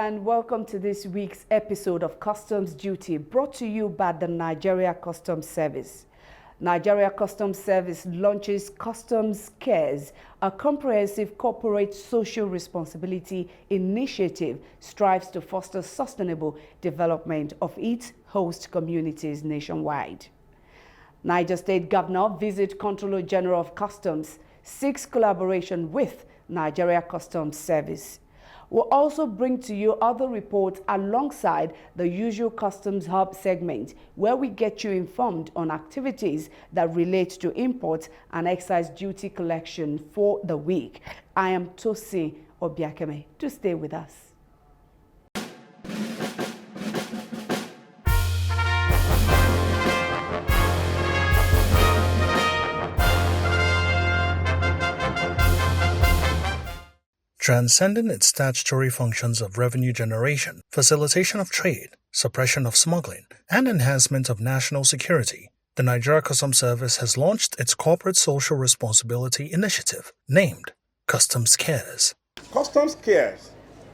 and welcome to this week's episode of Customs Duty, brought to you by the Nigeria Customs Service. Nigeria Customs Service launches Customs Cares, a comprehensive corporate social responsibility initiative strives to foster sustainable development of its host communities nationwide. Niger State Governor visits Comptroller General of Customs, seeks collaboration with Nigeria Customs Service. We'll also bring to you other reports alongside the usual Customs Hub segment, where we get you informed on activities that relate to import and excise duty collection for the week. I am Tosi Obiakeme. Do stay with us. Transcending its statutory functions of revenue generation, facilitation of trade, suppression of smuggling, and enhancement of national security, the Nigeria Customs Service has launched its corporate social responsibility initiative, named Customs Cares. Customs Cares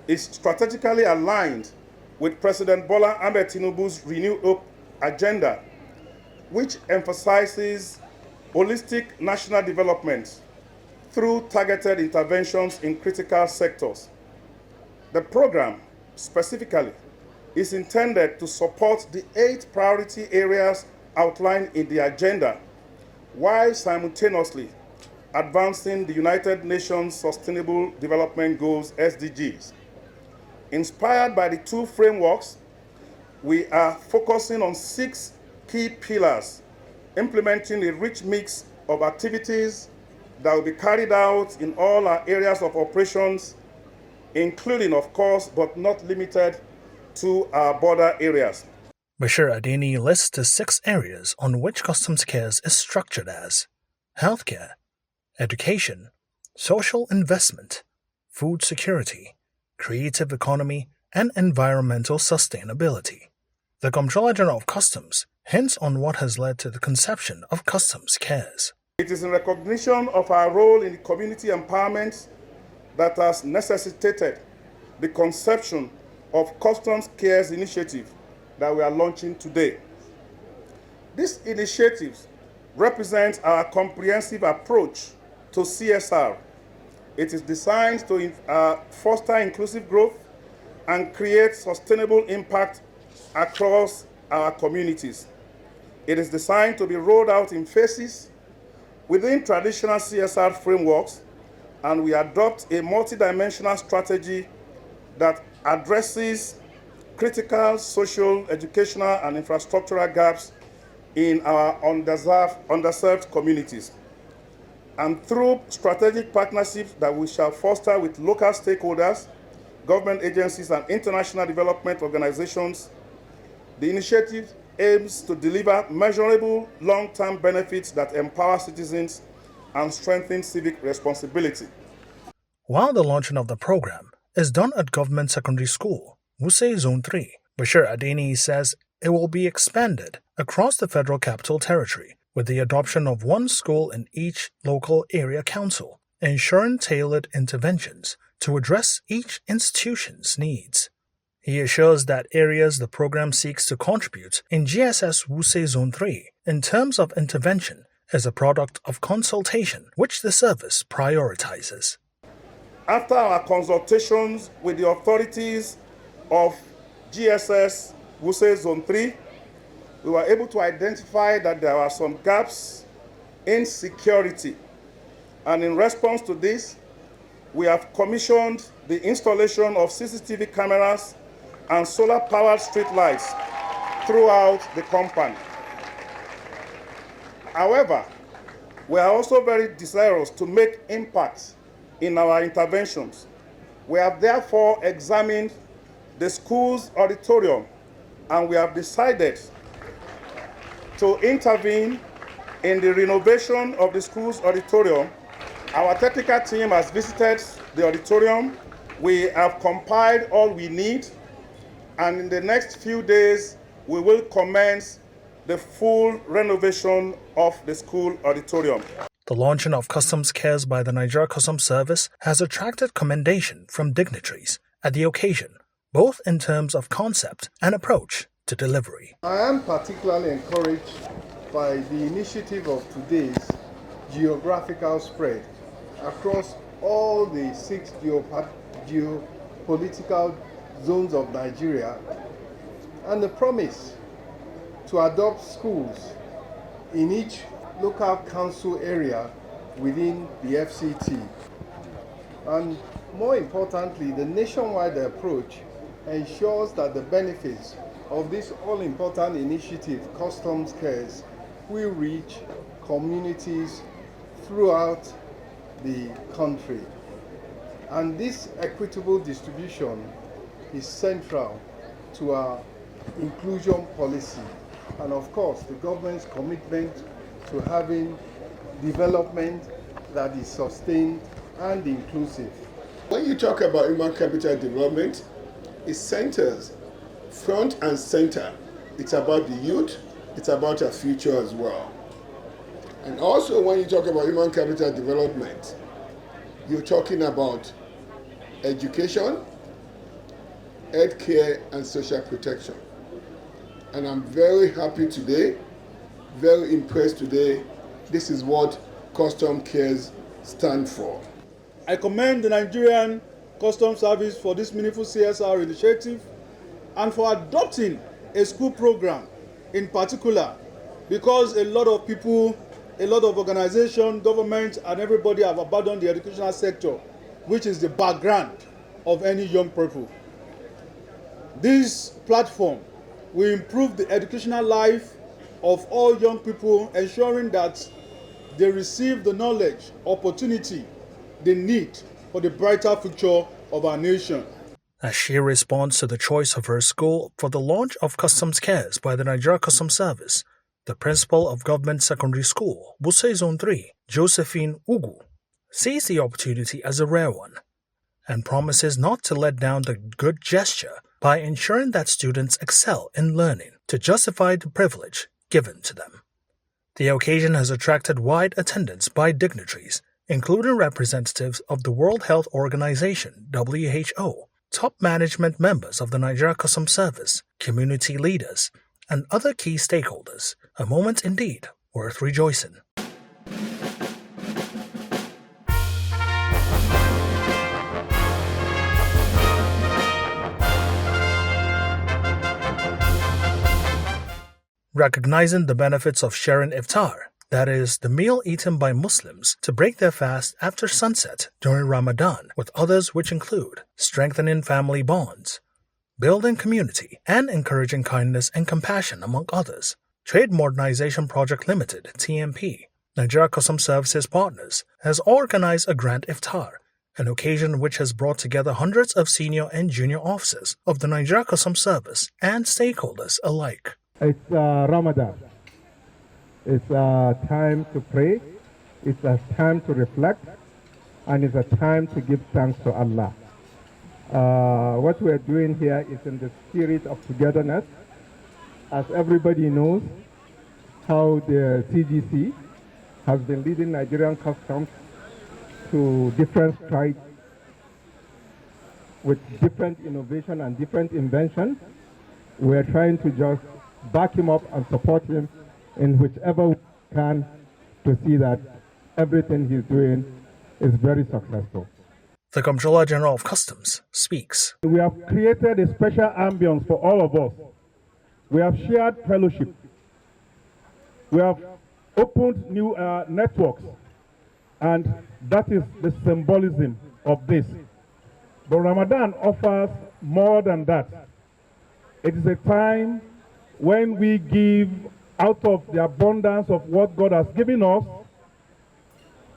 is strategically aligned with President Bola Ahmed Tinubu's Renewed Hope agenda, which emphasizes holistic national development through targeted interventions in critical sectors. The program, specifically, is intended to support the 8 priority areas outlined in the agenda, while simultaneously advancing the United Nations Sustainable Development Goals, SDGs. Inspired by the 2 frameworks, we are focusing on 6 key pillars, implementing a rich mix of activities that will be carried out in all our areas of operations, including, of course, but not limited to our border areas. Bashir Adeni lists the 6 areas on which Customs Cares is structured as healthcare, education, social investment, food security, creative economy, and environmental sustainability. The Comptroller General of Customs hints on what has led to the conception of Customs Cares. It is in recognition of our role in community empowerment that has necessitated the conception of Customs Cares initiative that we are launching today. This initiative represents our comprehensive approach to CSR. It is designed to foster inclusive growth and create sustainable impact across our communities. It is designed to be rolled out in phases within traditional CSR frameworks, and we adopt a multidimensional strategy that addresses critical social, educational, and infrastructural gaps in our underserved communities. And through strategic partnerships that we shall foster with local stakeholders, government agencies, and international development organizations, the initiative aims to deliver measurable long-term benefits that empower citizens and strengthen civic responsibility. While the launching of the program is done at Government Secondary School, Wuse Zone 3, Bashir Adeni says it will be expanded across the Federal Capital Territory with the adoption of 1 school in each local area council, ensuring tailored interventions to address each institution's needs. He assures that areas the program seeks to contribute in GSS Wuse Zone 3 in terms of intervention is a product of consultation which the service prioritizes. After our consultations with the authorities of GSS Wuse Zone 3, we were able to identify that there are some gaps in security. And in response to this, we have commissioned the installation of CCTV cameras and solar-powered street lights throughout the compound. However, we are also very desirous to make impact in our interventions. We have therefore examined the school's auditorium, and we have decided to intervene in the renovation of the school's auditorium. Our technical team has visited the auditorium. We have compiled all we need, and in the next few days, we will commence the full renovation of the school auditorium. The launching of Customs Cares by the Nigeria Customs Service has attracted commendation from dignitaries at the occasion, both in terms of concept and approach to delivery. I am particularly encouraged by the initiative of today's geographical spread across all the 6 geopolitical zones of Nigeria and the promise to adopt schools in each local council area within the FCT. And more importantly, the nationwide approach ensures that the benefits of this all-important initiative, Customs Cares, will reach communities throughout the country. And this equitable distribution is central to our inclusion policy and, of course, the government's commitment to having development that is sustained and inclusive. When you talk about human capital development, it centers front and center. It's about the youth, it's about our future as well. And also when you talk about human capital development, you're talking about education, healthcare, and social protection. And I'm very happy today, very impressed today. This is what Customs Cares stand for. I commend the Nigerian Customs Service for this meaningful CSR initiative and for adopting a school program in particular, because a lot of people, a lot of organizations, governments, and everybody have abandoned the educational sector, which is the background of any young people. This platform will improve the educational life of all young people, ensuring that they receive the knowledge, opportunity they need for the brighter future of our nation. As she responds to the choice of her school for the launch of Customs Cares by the Nigeria Customs Service, the principal of Government Secondary School, Wuse Zone 3, Josephine Ugu, sees the opportunity as a rare one and promises not to let down the good gesture by ensuring that students excel in learning to justify the privilege given to them. The occasion has attracted wide attendance by dignitaries, including representatives of the World Health Organization, WHO, top management members of the Nigeria Customs Service, community leaders, and other key stakeholders, a moment indeed worth rejoicing. Recognizing the benefits of sharing iftar, that is, the meal eaten by Muslims to break their fast after sunset during Ramadan, with others which include strengthening family bonds, building community, and encouraging kindness and compassion among others. Trade Modernization Project Limited, TMP, Nigeria Customs Services Partners, has organized a grand iftar, an occasion which has brought together hundreds of senior and junior officers of the Nigeria Customs Service and stakeholders alike. It's Ramadan. It's a time to pray, it's a time to reflect, and it's a time to give thanks to Allah. What we're doing here is in the spirit of togetherness. As everybody knows, how the CGC has been leading Nigerian customs to different strides with different innovation and different inventions. We're trying to just back him up and support him in whichever we can to see that everything he's doing is very successful. The Comptroller General of Customs speaks. We have created a special ambience for all of us. We have shared fellowship. We have opened new networks, and that is the symbolism of this. But Ramadan offers more than that. It is a time when we give out of the abundance of what God has given us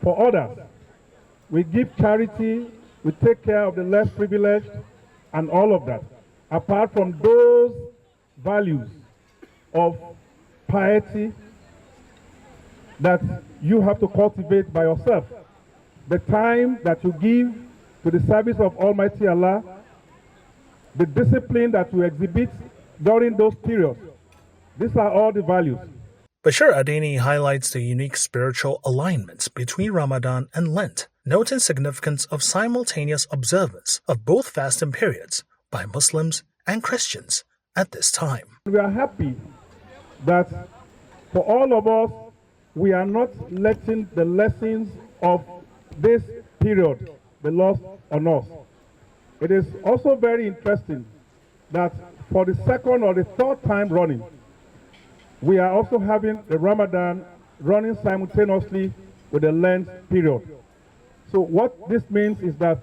for others. We give charity, we take care of the less privileged, and all of that. Apart from those values of piety that you have to cultivate by yourself. The time that you give to the service of Almighty Allah, the discipline that you exhibit during those periods. These are all the values. Bashir Adeni highlights the unique spiritual alignments between Ramadan and Lent, noting significance of simultaneous observance of both fasting periods by Muslims and Christians at this time. We are happy that for all of us, we are not letting the lessons of this period be lost on us. It is also very interesting that for the second or the third time running, we are also having the Ramadan running simultaneously with the Lent period. So what this means is that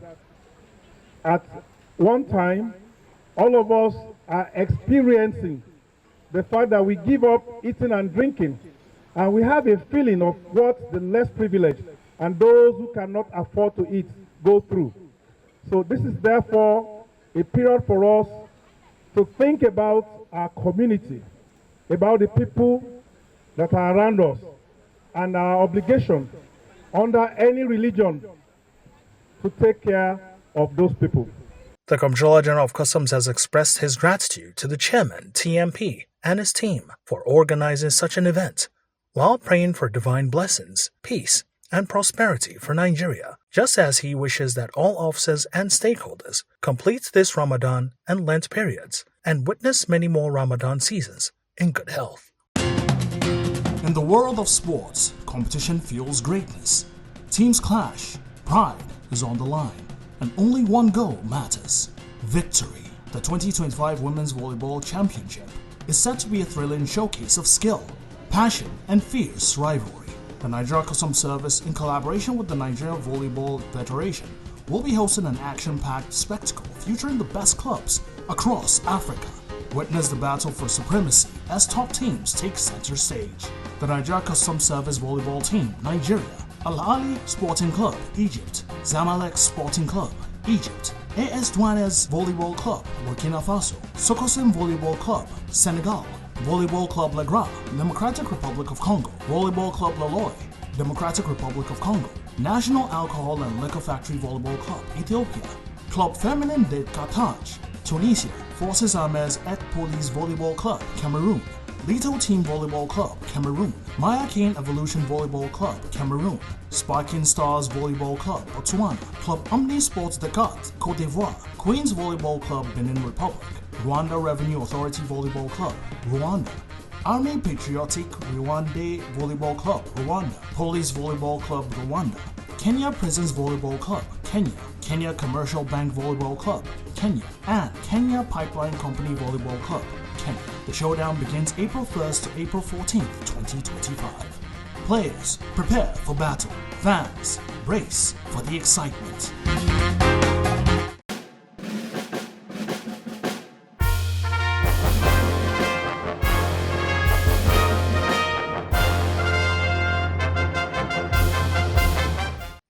at one time, all of us are experiencing the fact that we give up eating and drinking, and we have a feeling of what the less privileged and those who cannot afford to eat go through. So this is therefore a period for us to think about our community, about the people that are around us, and our obligation under any religion to take care of those people. The Comptroller General of Customs has expressed his gratitude to the chairman, TMP, and his team for organizing such an event, while praying for divine blessings, peace, and prosperity for Nigeria, just as he wishes that all officers and stakeholders complete this Ramadan and Lent periods and witness many more Ramadan seasons in good health. In the world of sports, competition fuels greatness. Teams clash, pride is on the line, and only one goal matters: victory. The 2025 Women's Volleyball Championship is set to be a thrilling showcase of skill, passion, and fierce rivalry. The Nigeria Customs Service, in collaboration with the Nigeria Volleyball Federation, will be hosting an action-packed spectacle featuring the best clubs across Africa. Witness the battle for supremacy as top teams take center stage. The Nigeria Customs Service Volleyball Team, Nigeria, Al Ahly Sporting Club, Egypt, Zamalek Sporting Club, Egypt, AS Douanes Volleyball Club, Burkina Faso, Sokosim Volleyball Club, Senegal, Volleyball Club Legra, Democratic Republic of Congo, Volleyball Club Loloy, Democratic Republic of Congo, National Alcohol and Liquor Factory Volleyball Club, Ethiopia, Club Feminine de Carthage, Tunisia, Forces Armées et Police Volleyball Club, Cameroon, Leto Team Volleyball Club, Cameroon, Maya Kane Evolution Volleyball Club, Cameroon, Sparking Stars Volleyball Club, Botswana, Club Omni Sports Descartes, Côte d'Ivoire, Queens Volleyball Club, Benin Republic, Rwanda Revenue Authority Volleyball Club, Rwanda, Army Patriotic Rwanda Volleyball Club, Rwanda, Police Volleyball Club, Rwanda, Kenya Prisons Volleyball Club, Kenya, Kenya Commercial Bank Volleyball Club, Kenya, and Kenya Pipeline Company Volleyball Club, Kenya. The showdown begins April 1st to April 14th, 2025. Players, prepare for battle. Fans, brace for the excitement.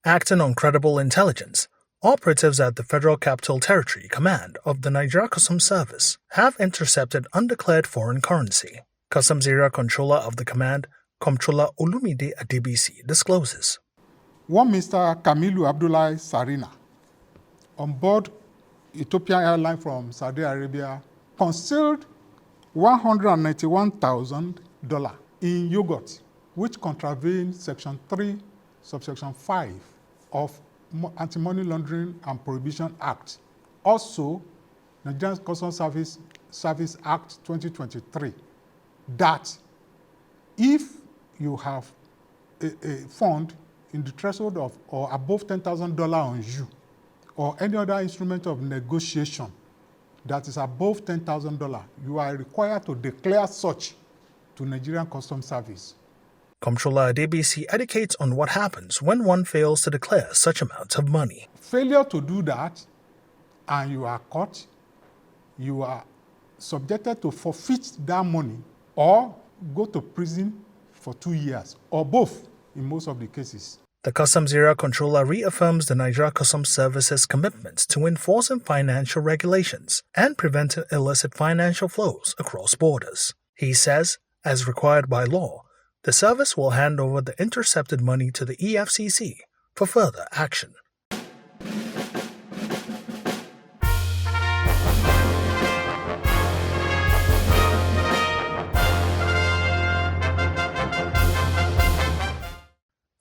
Acting on credible intelligence, operatives at the Federal Capital Territory Command of the Nigeria Customs Service have intercepted undeclared foreign currency. Customs Area Controller of the Command, Comptroller Olumide Adebisi, discloses. One Mr. Kamilu Abdullahi Sarina, on board Ethiopian Airlines from Saudi Arabia, concealed $191,000 in yogurt, which contravened Section 3, Subsection 5 of Anti-Money Laundering and Prohibition Act. Also, Nigerian Customs Service Act 2023, that if you have a fund in the threshold of or above $10,000 on you, or any other instrument of negotiation that is above $10,000, you are required to declare such to Nigerian Customs Service. Comptroller Adebisi educates on what happens when one fails to declare such amounts of money. Failure to do that, and you are caught, you are subjected to forfeit that money or go to prison for 2 years, or both in most of the cases. The Customs Area Controller reaffirms the Nigeria Customs Service's commitment to enforcing financial regulations and preventing illicit financial flows across borders. He says, as required by law, the service will hand over the intercepted money to the EFCC for further action.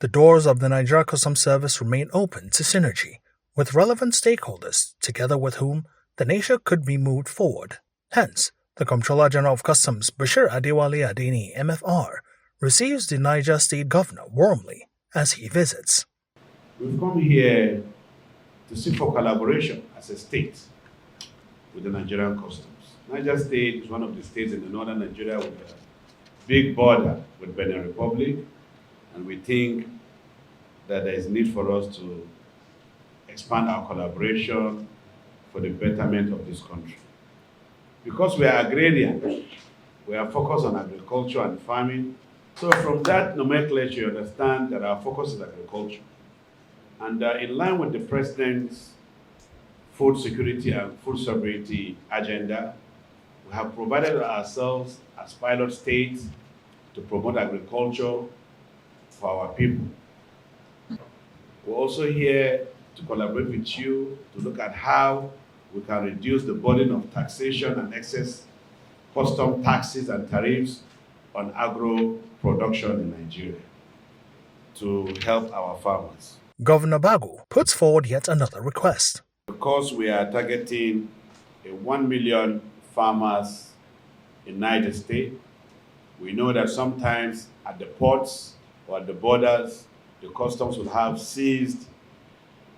The doors of the Nigeria Customs Service remain open to synergy with relevant stakeholders, together with whom the nation could be moved forward. Hence, the Comptroller General of Customs, Bashir Adewale Adeni, MFR, receives the Niger State Governor warmly as he visits. We've come here to seek for collaboration as a state with the Nigerian Customs. Niger State is one of the states in the northern Nigeria with a big border with Benin Republic, and we think that there is need for us to expand our collaboration for the betterment of this country. Because we are agrarian, we are focused on agriculture and farming. So from that nomenclature, you understand that our focus is agriculture. And in line with the President's food security and food sovereignty agenda, we have provided ourselves as pilot states to promote agriculture for our people. We're also here to collaborate with you to look at how we can reduce the burden of taxation and excess custom taxes and tariffs on agro production in Nigeria to help our farmers. Governor Bago puts forward yet another request. Because we are targeting 1 million farmers in Niger State, we know that sometimes at the ports or at the borders, the customs will have seized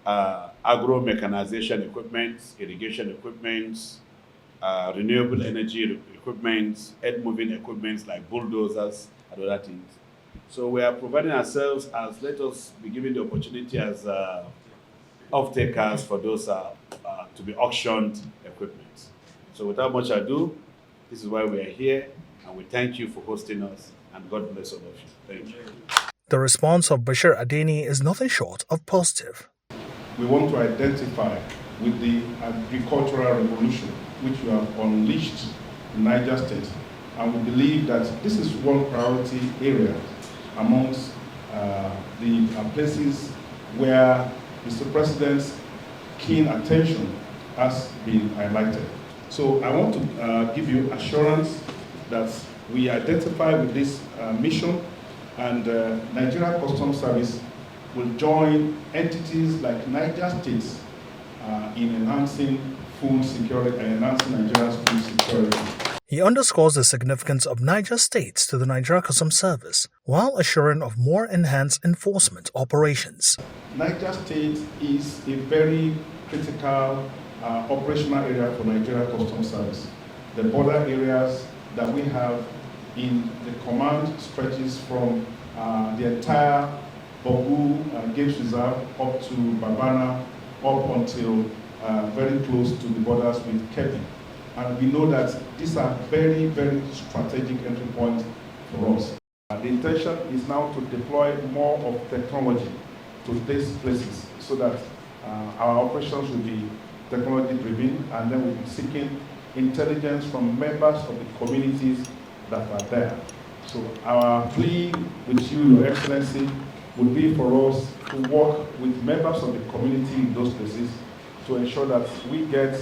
agro-mechanization equipment, irrigation equipment, renewable energy equipment, earth-moving equipment like bulldozers and other things. So we are providing ourselves as, let us be given the opportunity as off-takers for those to be auctioned equipment. So without much ado, this is why we are here, and we thank you for hosting us, and God bless all of you. Thank you. The response of Bashir Adeni is nothing short of positive. We want to identify with the agricultural revolution which we have unleashed in Niger State, and we believe that this is one priority area amongst the places where Mr. President's keen attention has been highlighted. So I want to give you assurance that we identify with this mission, and Nigeria Customs Service will join entities like Niger State in enhancing food security and enhancing Nigeria's food security. He underscores the significance of Niger State to the Nigeria Customs Service while assuring of more enhanced enforcement operations. Niger State is a very critical operational area for Nigeria Customs Service. The border areas that we have in the command stretches from the entire Bogu Game Reserve up to Babana, up until very close to the borders with Kebbi. And we know that these are very, very strategic entry points for us. The intention is now to deploy more of technology to these places so that our operations will be technology driven, and then we'll be seeking intelligence from members of the communities that are there. So our plea with you, Your Excellency, would be for us to work with members of the community in those places to ensure that we get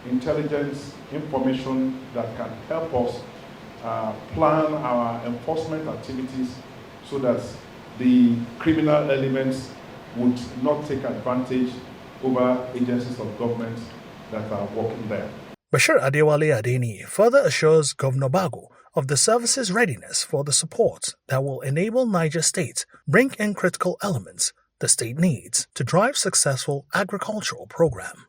intelligence information that can help us plan our enforcement activities so that the criminal elements would not take advantage over agencies of government that are working there. Bashir Adewale Adeni further assures Governor Bago of the service's readiness for the support that will enable Niger State bring in critical elements the state needs to drive successful agricultural program.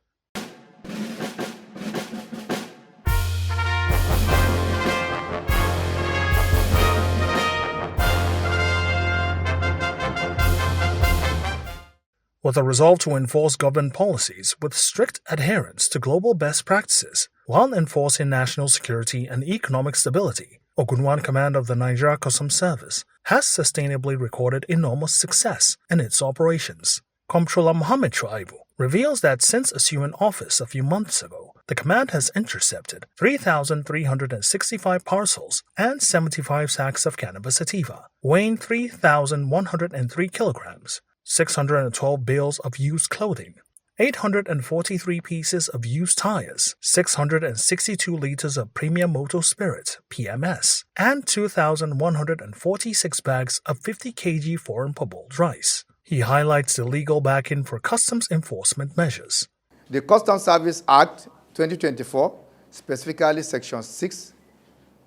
With a resolve to enforce government policies with strict adherence to global best practices while enforcing national security and economic stability, Ogunwan Command of the Nigeria Customs Service has sustainably recorded enormous success in its operations. Comptroller Mohammed Shuaibu reveals that since assuming office a few months ago, the command has intercepted 3,365 parcels and 75 sacks of cannabis sativa, weighing 3,103 kilograms, 612 bales of used clothing, 843 pieces of used tires, 662 liters of premium motor spirit (PMS), and 2,146 bags of 50 kg foreign parboiled rice. He highlights the legal backing for customs enforcement measures. The Customs Service Act 2024, specifically Section 6,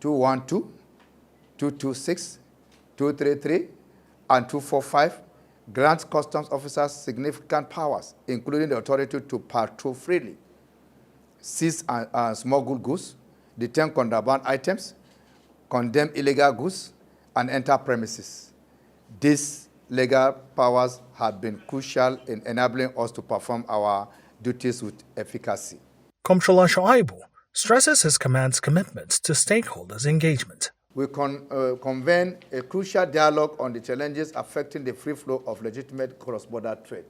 212, 226, 233, and 245, grants customs officers significant powers, including the authority to patrol freely, seize and smuggle goods, detain contraband items, condemn illegal goods, and enter premises. These legal powers have been crucial in enabling us to perform our duties with efficacy. Comptroller Shuaibu stresses his command's commitment to stakeholders' engagement. We convene a crucial dialogue on the challenges affecting the free flow of legitimate cross-border trade.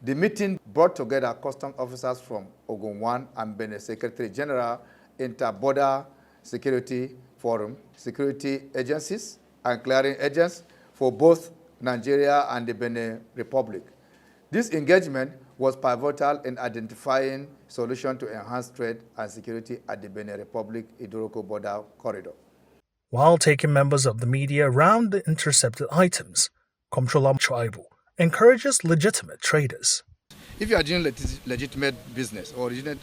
The meeting brought together customs officers from Ogun 1 and Benin Secretary General Inter-Border Security Forum, security agencies, and clearing agents for both Nigeria and the Benin Republic. This engagement was pivotal in identifying solutions to enhance trade and security at the Benin Republic Idoroko border corridor. While taking members of the media around the intercepted items, Comptroller Shuaibu encourages legitimate traders. If you are doing legitimate business or legitimate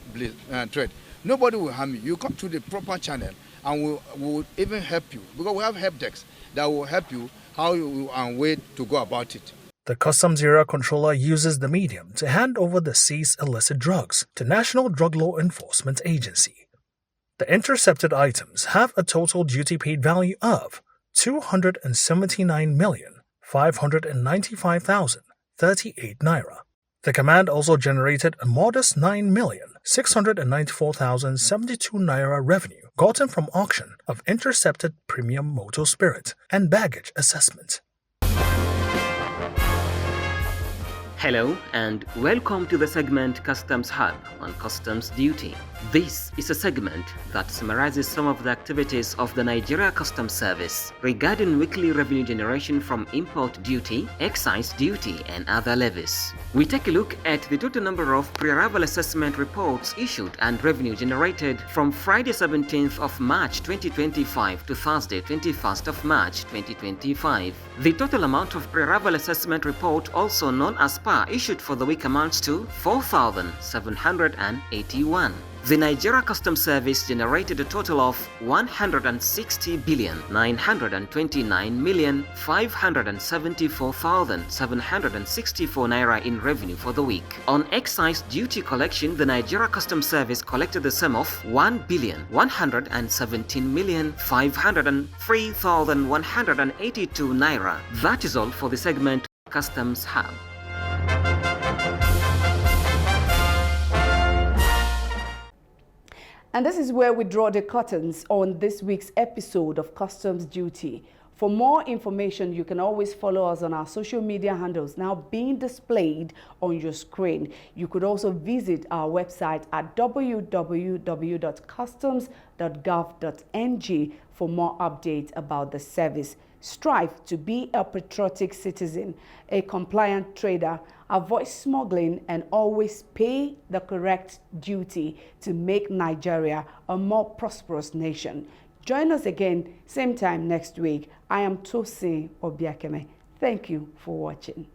trade, nobody will harm you. You come to the proper channel and we will even help you, because we have help desks that will help you how you and way to go about it. The Customs Area Controller uses the medium to hand over the seized illicit drugs to National Drug Law Enforcement Agency. The intercepted items have a total duty paid value of 279,595,038 naira. The command also generated a modest 9,694,072 naira revenue gotten from auction of intercepted premium motor spirit and baggage assessment. Hello and welcome to the segment Customs Hub on Customs Duty. This is a segment that summarizes some of the activities of the Nigeria Customs Service regarding weekly revenue generation from import duty, excise duty, and other levies. We take a look at the total number of pre-arrival assessment reports issued and revenue generated from Friday 17th of March 2025 to Thursday 21st of March 2025. The total amount of pre-arrival assessment report, also known as PAR, issued for the week amounts to 4,781. The Nigeria Customs Service generated a total of 160,929,574,764 naira in revenue for the week. On excise duty collection, the Nigeria Customs Service collected the sum of 1,117,503,182 naira. That is all for the segment Customs Hub. And this is where we draw the curtains on this week's episode of Customs Duty. For more information, you can always follow us on our social media handles now being displayed on your screen. You could also visit our website at www.customs.gov.ng for more updates about the service. Strive to be a patriotic citizen, a compliant trader, avoid smuggling, and always pay the correct duty to make Nigeria a more prosperous nation. Join us again, same time next week. I am Tosin Obiakeme. Thank you for watching.